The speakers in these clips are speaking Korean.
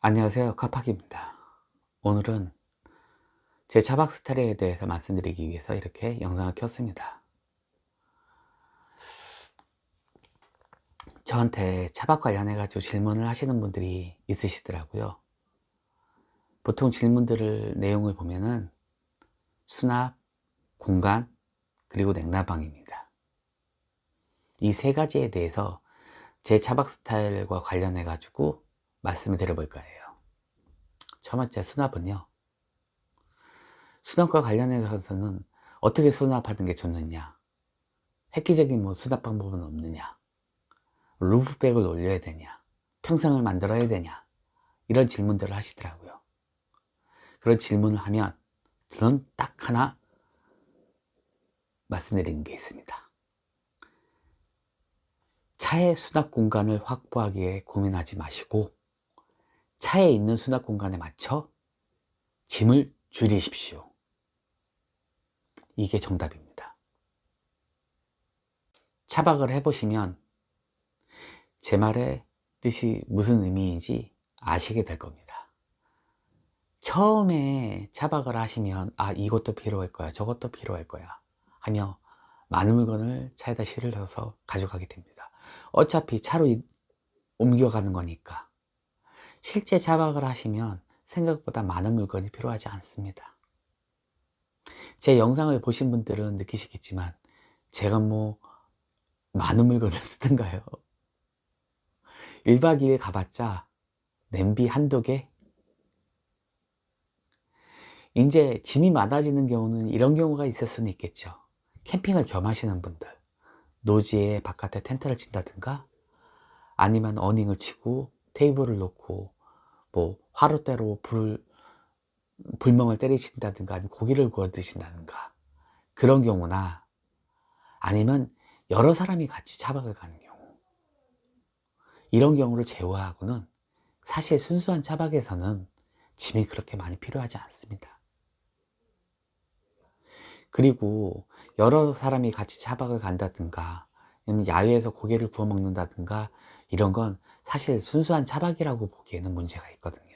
안녕하세요, 카팍입니다. 오늘은 제 차박 스타일에 대해서 말씀드리기 위해서 이렇게 영상을 켰습니다. 저한테 차박 관련해 가지고 질문을 하시는 분들이 있으시더라고요. 보통 질문들을 내용을 보면은 수납, 공간, 그리고 냉난방입니다. 이 세 가지에 대해서 제 차박 스타일과 관련해 가지고 말씀을 드려볼까 해요. 첫 번째, 수납은요. 수납과 관련해서는 어떻게 수납하는 게 좋느냐, 획기적인 수납 방법은 없느냐, 루프백을 올려야 되냐, 평상을 만들어야 되냐, 이런 질문들을 하시더라고요. 그런 질문을 하면 저는 딱 하나 말씀드리는 게 있습니다. 차의 수납 공간을 확보하기 위해 고민하지 마시고 차에 있는 수납 공간에 맞춰 짐을 줄이십시오. 이게 정답입니다. 차박을 해보시면 제 말의 뜻이 무슨 의미인지 아시게 될 겁니다. 처음에 차박을 하시면 이것도 필요할 거야, 저것도 필요할 거야 하며 많은 물건을 차에다 실어서 가져가게 됩니다. 어차피 차로 옮겨가는 거니까. 실제 차박을 하시면 생각보다 많은 물건이 필요하지 않습니다. 제 영상을 보신 분들은 느끼시겠지만 제가 많은 물건을 쓰던가요? 1박 2일 가봤자 냄비 한두 개? 이제 짐이 많아지는 경우는 이런 경우가 있을 수는 있겠죠. 캠핑을 겸하시는 분들, 노지에 바깥에 텐트를 친다든가 아니면 어닝을 치고 테이블을 놓고 화롯대로 불멍을 때리신다든가 아니면 고기를 구워 드신다든가 그런 경우나 아니면 여러 사람이 같이 차박을 가는 경우, 이런 경우를 제외하고는 사실 순수한 차박에서는 짐이 그렇게 많이 필요하지 않습니다. 그리고 여러 사람이 같이 차박을 간다든가 아니면 야외에서 고기를 구워 먹는다든가 이런 건 사실 순수한 차박이라고 보기에는 문제가 있거든요.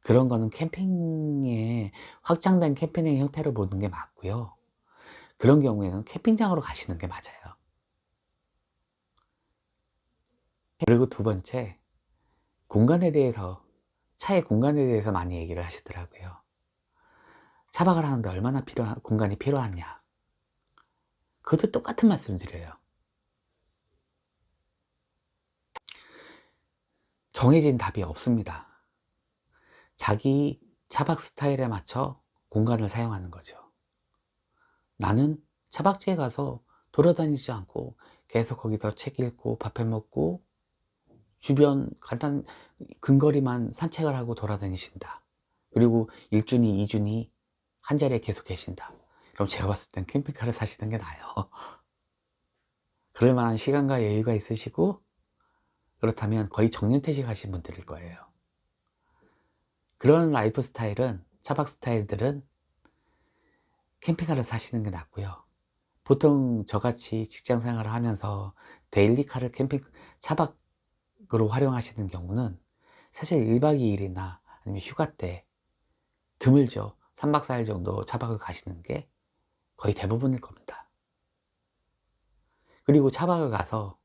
그런 거는 캠핑의 확장된 캠핑의 형태를 보는 게 맞고요. 그런 경우에는 캠핑장으로 가시는 게 맞아요. 그리고 두 번째, 공간에 대해서, 차의 공간에 대해서 많이 얘기를 하시더라고요. 차박을 하는데 얼마나 공간이 필요하냐. 그것도 똑같은 말씀을 드려요. 정해진 답이 없습니다. 자기 차박 스타일에 맞춰 공간을 사용하는 거죠. 나는 차박지에 가서 돌아다니지 않고 계속 거기서 책 읽고 밥해 먹고 주변 근거리만 산책을 하고 돌아다니신다. 그리고 1주니 2주니 한 자리에 계속 계신다. 그럼 제가 봤을 땐 캠핑카를 사시는 게 나아요. 그럴 만한 시간과 여유가 있으시고 그렇다면 거의 정년퇴직 하신 분들일 거예요. 그런 라이프 스타일은, 차박 스타일들은 캠핑카를 사시는 게 낫고요. 보통 저같이 직장 생활을 하면서 데일리카를 차박으로 활용하시는 경우는 사실 1박 2일이나 아니면 휴가 때 드물죠. 3박 4일 정도 차박을 가시는 게 거의 대부분일 겁니다. 그리고 차박을 가서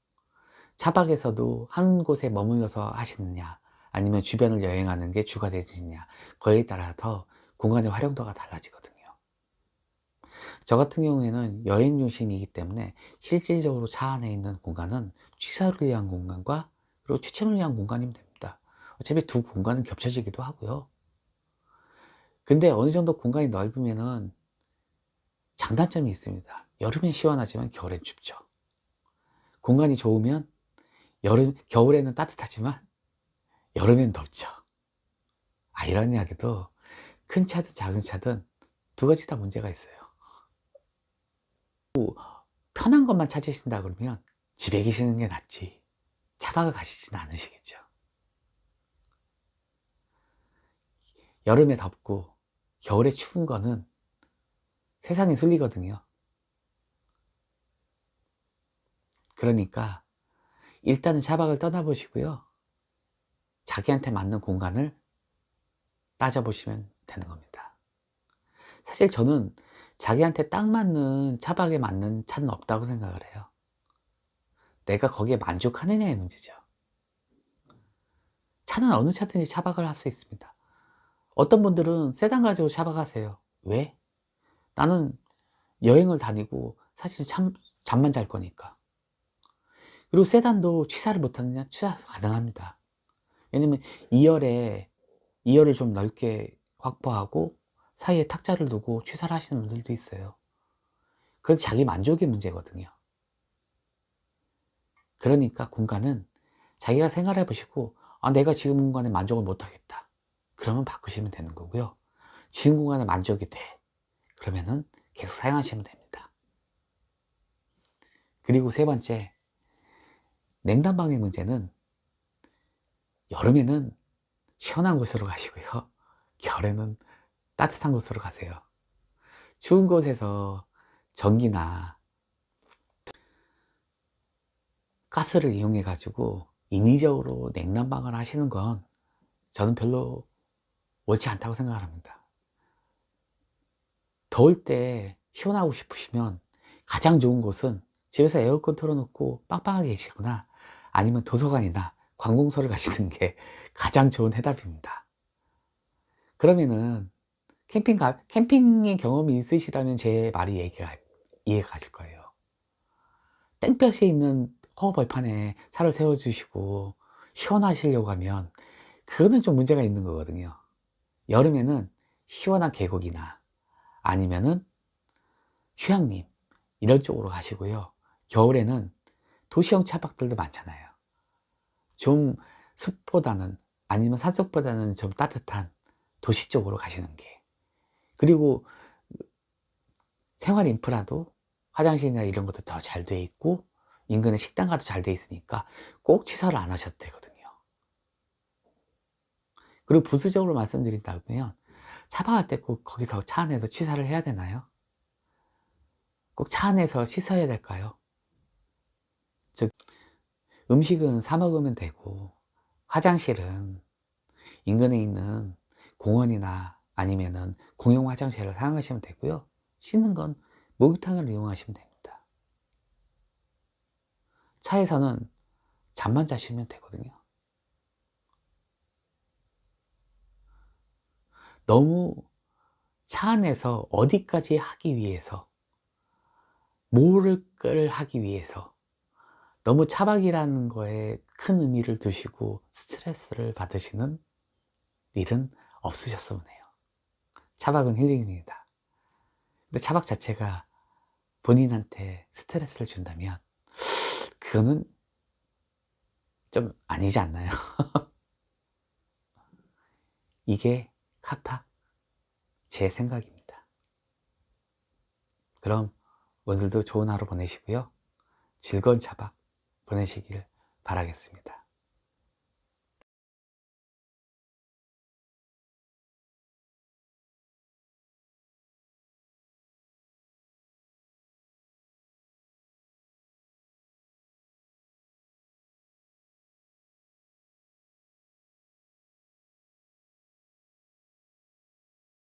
차박에서도 한 곳에 머물러서 하시느냐 아니면 주변을 여행하는 게 주가 되시느냐, 그에 따라서 공간의 활용도가 달라지거든요. 저 같은 경우에는 여행 중심이기 때문에 실질적으로 차 안에 있는 공간은 취사를 위한 공간과 그리고 취침을 위한 공간이면 됩니다. 어차피 두 공간은 겹쳐지기도 하고요. 근데 어느 정도 공간이 넓으면은 장단점이 있습니다. 여름엔 시원하지만 겨울엔 춥죠. 공간이 좋으면 겨울에는 따뜻하지만 여름엔 덥죠. 이런 이야기도 큰 차든 작은 차든 두 가지 다 문제가 있어요. 편한 것만 찾으신다 그러면 집에 계시는 게 낫지 차박을 가시지는 않으시겠죠. 여름에 덥고 겨울에 추운 거는 세상에 순리거든요. 그러니까 일단은 차박을 떠나보시고요. 자기한테 맞는 공간을 따져보시면 되는 겁니다. 사실 저는 자기한테 딱 맞는 차박에 맞는 차는 없다고 생각을 해요. 내가 거기에 만족하느냐의 문제죠. 차는 어느 차든지 차박을 할 수 있습니다. 어떤 분들은 세단 가지고 차박하세요. 왜? 나는 여행을 다니고 사실 잠만 잘 거니까. 그리고 세단도 취사를 못하느냐? 취사 가능합니다. 왜냐면 2열을 좀 넓게 확보하고 사이에 탁자를 두고 취사를 하시는 분들도 있어요. 그건 자기 만족의 문제거든요. 그러니까 공간은 자기가 생각해 보시고, 내가 지금 공간에 만족을 못하겠다, 그러면 바꾸시면 되는 거고요. 지금 공간에 만족이 돼, 그러면은 계속 사용하시면 됩니다. 그리고 세 번째, 냉난방의 문제는 여름에는 시원한 곳으로 가시고요, 겨울에는 따뜻한 곳으로 가세요. 추운 곳에서 전기나 가스를 이용해 가지고 인위적으로 냉난방을 하시는 건 저는 별로 옳지 않다고 생각을 합니다. 더울 때 시원하고 싶으시면 가장 좋은 곳은 집에서 에어컨 틀어놓고 빵빵하게 계시거나 아니면 도서관이나 관공서를 가시는 게 가장 좋은 해답입니다. 그러면은 캠핑의 경험이 있으시다면 제 말이 이해가 가실 거예요. 땡볕에 있는 허벌판에 차를 세워주시고 시원하시려고 하면 그거는 좀 문제가 있는 거거든요. 여름에는 시원한 계곡이나 아니면은 휴양림 이런 쪽으로 가시고요. 겨울에는 도시형 차박들도 많잖아요. 좀 숲보다는, 아니면 산속보다는 좀 따뜻한 도시 쪽으로 가시는 게, 그리고 생활 인프라도 화장실이나 이런 것도 더 잘 돼 있고 인근에 식당가도 잘 돼 있으니까 꼭 취사를 안 하셔도 되거든요. 그리고 부수적으로 말씀드린다면, 차박할 때 꼭 거기서 차 안에서 취사를 해야 되나요? 꼭 차 안에서 씻어야 될까요? 음식은 사 먹으면 되고, 화장실은 인근에 있는 공원이나 아니면은 공용 화장실을 사용하시면 되고요. 씻는 건 목욕탕을 이용하시면 됩니다. 차에서는 잠만 자시면 되거든요. 너무 차 안에서 어디까지 하기 위해서, 뭐를 하기 위해서 너무 차박이라는 거에 큰 의미를 두시고 스트레스를 받으시는 일은 없으셨으면 해요. 차박은 힐링입니다. 근데 차박 자체가 본인한테 스트레스를 준다면 그거는 좀 아니지 않나요? 이게 카팍 제 생각입니다. 그럼 오늘도 좋은 하루 보내시고요. 즐거운 차박 보내시길 바라겠습니다.